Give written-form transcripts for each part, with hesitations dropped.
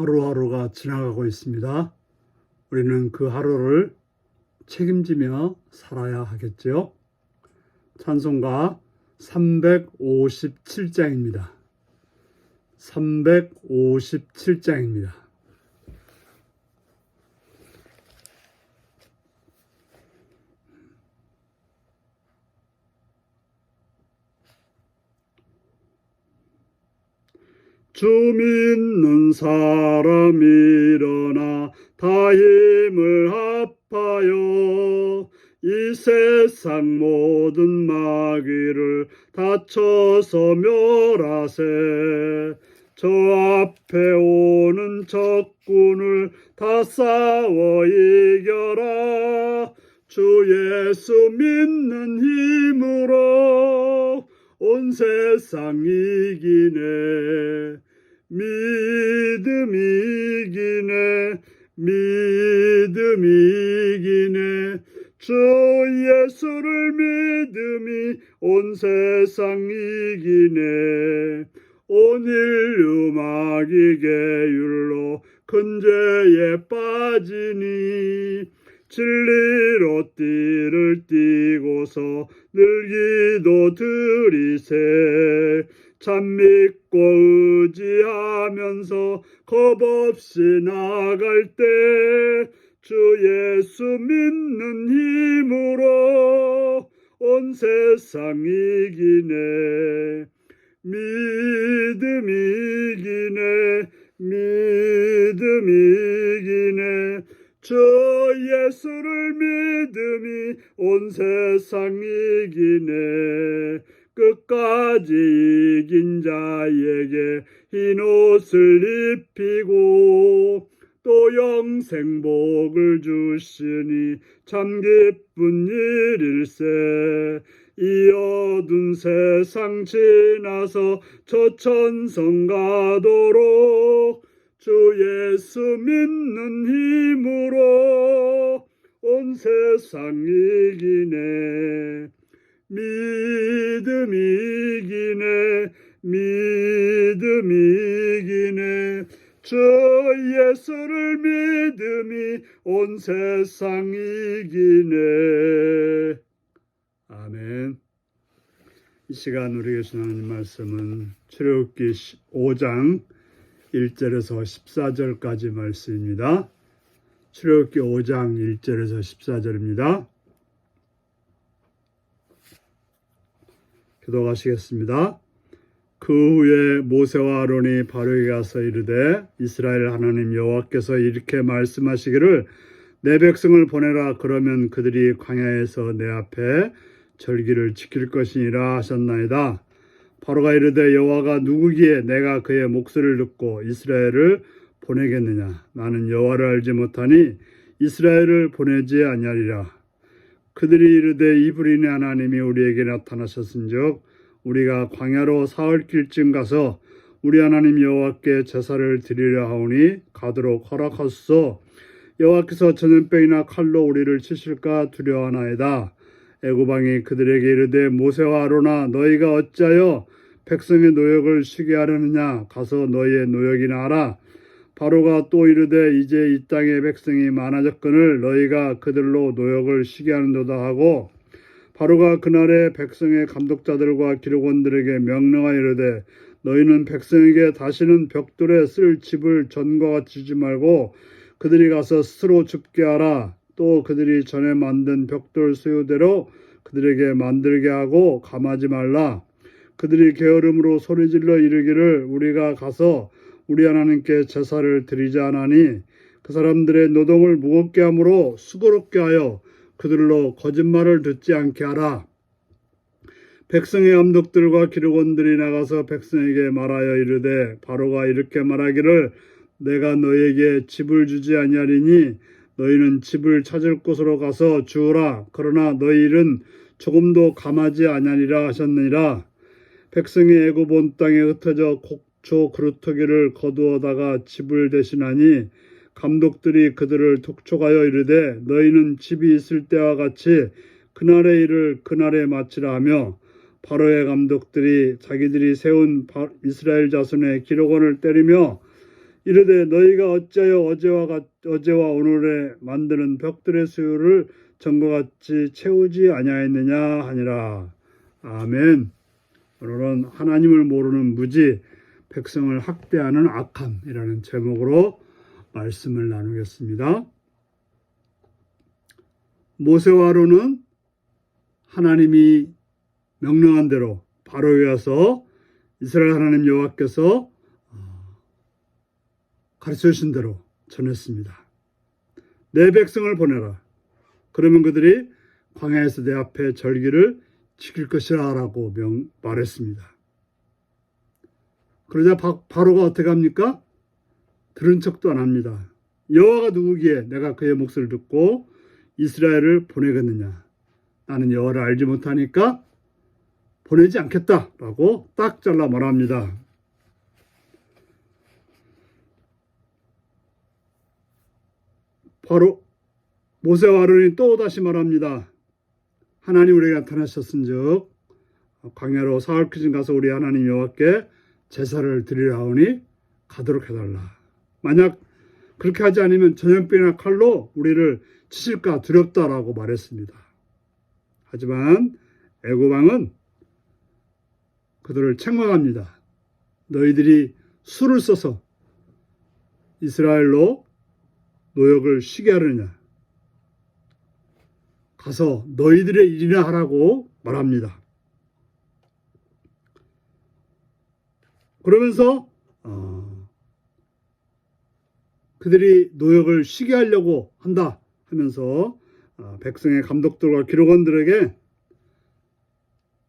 하루하루가 지나가고 있습니다. 우리는 그 하루를 책임지며 살아야 하겠죠. 찬송가 357장입니다. 357장입니다. 주 믿는 사람 일어나 다 힘을 합하여 이 세상 모든 마귀를 다쳐서 멸하세. 저 앞에 오는 적군을 다 싸워 이겨라. 주 예수 믿는 힘으로 온 세상 이기네. 믿음이 이기네. 믿음이 이기네. 주 예수를 믿음이 온 세상 이기네. 온 인류 마귀 계율로 큰 죄에 빠지니 진리로 띠를 띠고서 늘 기도 드리세. 참 믿고 의지하면서 겁없이 나갈 때 주 예수 믿는 힘으로 온 세상 이기네. 믿음이 이기네. 믿음이 이기네. 주 예수를 믿음이 온 세상 이기네. 끝까지 이긴 자에게 흰 옷을 입히고 또 영생복을 주시니 참 기쁜 일일세. 이 어두운 세상 지나서 저 천성 가도록 주 예수 믿는 힘으로 온 세상 이기네. 믿음이 이기네. 믿음이 이기네. 주 예수를 믿음이 온 세상 이기네. 아멘. 이 시간 우리에게 주는 말씀은 출애굽기 5장 1절에서 14절까지 말씀입니다. 출애굽기 5장 1절에서 14절입니다. 기도하시겠습니다. 그 후에 모세와 아론이 바로에게 가서 이르되 이스라엘 하나님 여호와께서 이렇게 말씀하시기를 내 백성을 보내라. 그러면 그들이 광야에서 내 앞에 절기를 지킬 것이니라 하셨나이다. 바로가 이르되 여호와가 누구기에 내가 그의 목소리를 듣고 이스라엘을 보내겠느냐. 나는 여호와를 알지 못하니 이스라엘을 보내지 아니하리라. 그들이 이르되 이브리네 하나님이 우리에게 나타나셨은즉 우리가 광야로 사흘길쯤 가서 우리 하나님 여호와께 제사를 드리려 하오니 가도록 허락하소서. 여호와께서 전염병이나 칼로 우리를 치실까 두려워하나이다. 애굽 왕이 그들에게 이르되 모세와 아론아 너희가 어찌하여 백성의 노역을 쉬게 하려느냐. 가서 너희의 노역이나 하라. 바로가 또 이르되 이제 이 땅의 백성이 많아졌거늘 너희가 그들로 노역을 쉬게 하는도다 하고 바로가 그날에 백성의 감독자들과 기록원들에게 명령하여 이르되 너희는 백성에게 다시는 벽돌에 쓸 집을 전과 같이 주지 말고 그들이 가서 스스로 줍게 하라. 또 그들이 전에 만든 벽돌 수요대로 그들에게 만들게 하고 감하지 말라. 그들이 게으름으로 소리질러 이르기를 우리가 가서 우리 하나님께 제사를 드리지 않으니 그 사람들의 노동을 무겁게 함으로 수고롭게 하여 그들로 거짓말을 듣지 않게 하라. 백성의 감독들과 기록원들이 나가서 백성에게 말하여 이르되 바로가 이렇게 말하기를 내가 너에게 집을 주지 아니하리니 너희는 집을 찾을 곳으로 가서 주우라. 그러나 너희 일은 조금도 감하지 아니하리라 하셨느니라. 백성이 애굽 온 땅에 흩어져 곡초 그루터기를 거두어다가 집을 대신하니 감독들이 그들을 독촉하여 이르되 너희는 집이 있을 때와 같이 그날의 일을 그날에 마치라 하며 바로의 감독들이 자기들이 세운 이스라엘 자손의 기록원을 때리며 이르되 너희가 어찌하여 어제와 오늘에 만드는 벽들의 수요를 전과 같이 채우지 아니하였느냐 하니라. 아멘. 오늘은 하나님을 모르는 무지, 백성을 학대하는 악함이라는 제목으로 말씀을 나누겠습니다. 모세와 아론은 하나님이 명령한 대로 바로에 와서 이스라엘 하나님 여호와께서 가르쳐 주신 대로 전했습니다. 내 백성을 보내라. 그러면 그들이 광야에서 내 앞에 절기를 지킬 것이라 라고 말했습니다. 그러자 바로가 어떻게 합니까? 들은 척도 안 합니다. 여호와가 누구기에 내가 그의 목소리를 듣고 이스라엘을 보내겠느냐. 나는 여호와를 알지 못하니까 보내지 않겠다라고 딱 잘라 말합니다. 바로 모세와 아론이 또 다시 말합니다. 하나님 우리에게 나타나셨은즉 광야로 사흘 기준 가서 우리 하나님 여호와께 제사를 드리라 하오니 가도록 해달라. 만약 그렇게 하지 않으면 전염병이나 칼로 우리를 치실까 두렵다라고 말했습니다. 하지만 애굽 왕은 그들을 책망합니다. 너희들이 수를 써서 이스라엘로 노역을 쉬게 하느냐. 가서 너희들의 일이나 하라고 말합니다. 그러면서 그들이 노역을 쉬게 하려고 한다 하면서 백성의 감독들과 기록원들에게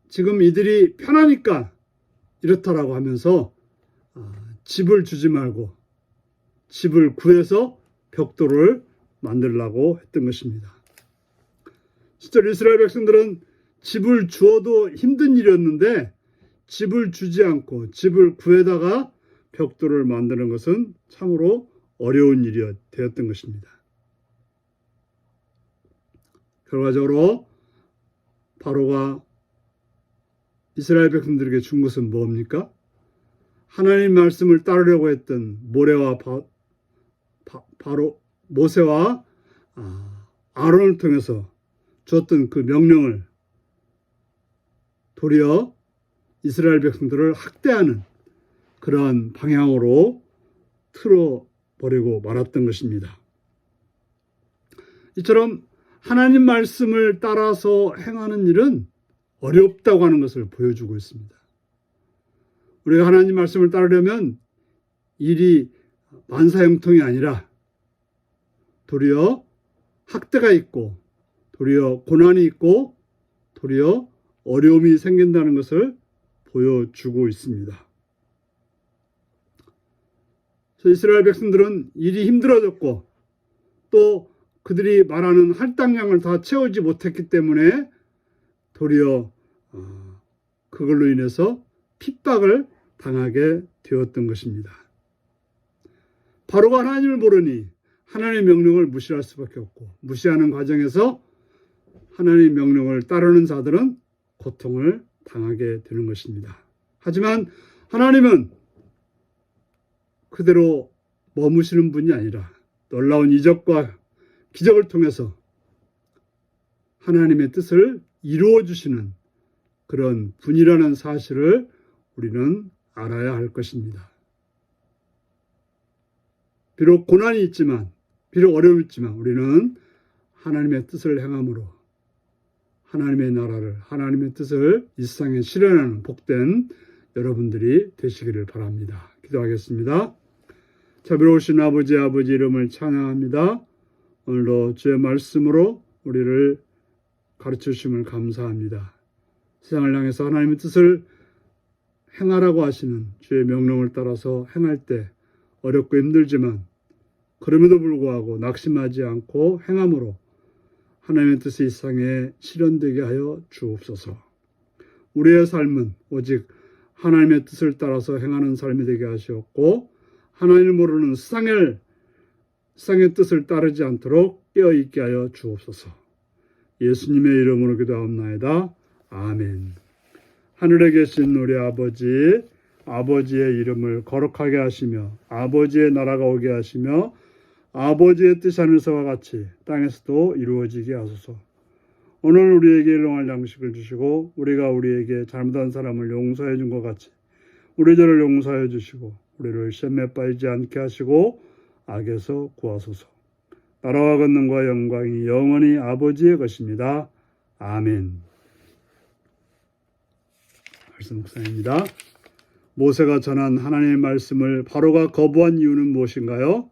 지금 이들이 편하니까 이렇다라고 하면서 집을 주지 말고 집을 구해서 벽돌을 만들라고 했던 것입니다. 실제로 이스라엘 백성들은 집을 주어도 힘든 일이었는데 집을 주지 않고 집을 구해다가 벽돌을 만드는 것은 참으로 어려운 일이 되었던 것입니다. 결과적으로 바로가 이스라엘 백성들에게 준 것은 뭡니까? 하나님 말씀을 따르려고 했던 모세와 아론을 통해서 줬던 그 명령을 도리어 이스라엘 백성들을 학대하는 그러한 방향으로 틀어버리고 말았던 것입니다. 이처럼 하나님 말씀을 따라서 행하는 일은 어렵다고 하는 것을 보여주고 있습니다. 우리가 하나님 말씀을 따르려면 일이 만사형통이 아니라 도리어 학대가 있고 도리어 고난이 있고 도리어 어려움이 생긴다는 것을 보여주고 있습니다. 이스라엘 백성들은 일이 힘들어졌고 또 그들이 말하는 할당량을 다 채우지 못했기 때문에 도리어 그걸로 인해서 핍박을 당하게 되었던 것입니다. 바로가 하나님을 모르니 하나님의 명령을 무시할 수밖에 없고 무시하는 과정에서 하나님의 명령을 따르는 자들은 고통을 당하게 되는 것입니다. 하지만 하나님은 그대로 머무시는 분이 아니라 놀라운 이적과 기적을 통해서 하나님의 뜻을 이루어 주시는 그런 분이라는 사실을 우리는 알아야 할 것입니다. 비록 고난이 있지만 비록 어려움이 있지만 우리는 하나님의 뜻을 행함으로 하나님의 나라를 하나님의 뜻을 이 세상에 실현하는 복된 여러분들이 되시기를 바랍니다. 기도하겠습니다. 자비로우신 아버지 이름을 찬양합니다. 오늘도 주의 말씀으로 우리를 가르쳐 주심을 감사합니다. 세상을 향해서 하나님의 뜻을 행하라고 하시는 주의 명령을 따라서 행할 때 어렵고 힘들지만 그럼에도 불구하고 낙심하지 않고 행함으로 하나님의 뜻이 이 세상에 실현되게 하여 주옵소서. 우리의 삶은 오직 하나님의 뜻을 따라서 행하는 삶이 되게 하시옵고 하나님을 모르는 세상의 뜻을 따르지 않도록 깨어있게 하여 주옵소서. 예수님의 이름으로 기도하옵나이다. 아멘. 하늘에 계신 우리 아버지, 아버지의 이름을 거룩하게 하시며 아버지의 나라가 오게 하시며 아버지의 뜻 하늘서와 같이 땅에서도 이루어지게 하소서. 오늘 우리에게 일용할 양식을 주시고 우리가 우리에게 잘못한 사람을 용서해 준 것 같이 우리 죄를 용서해 주시고 우리를 시험에 빠지지 않게 하시고 악에서 구하소서. 나라와 권능과 영광이 영원히 아버지의 것입니다. 아멘. 말씀 묵상입니다. 모세가 전한 하나님의 말씀을 바로가 거부한 이유는 무엇인가요?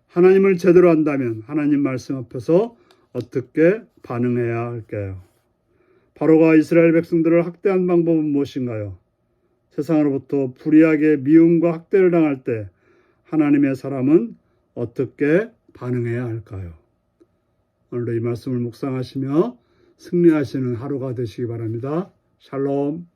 하나님을 제대로 안다면 하나님 말씀 앞에서 어떻게 반응해야 할까요? 바로가 이스라엘 백성들을 학대한 방법은 무엇인가요? 세상으로부터 불의하게 미움과 학대를 당할 때 하나님의 사람은 어떻게 반응해야 할까요? 오늘도 이 말씀을 묵상하시며 승리하시는 하루가 되시기 바랍니다. 샬롬.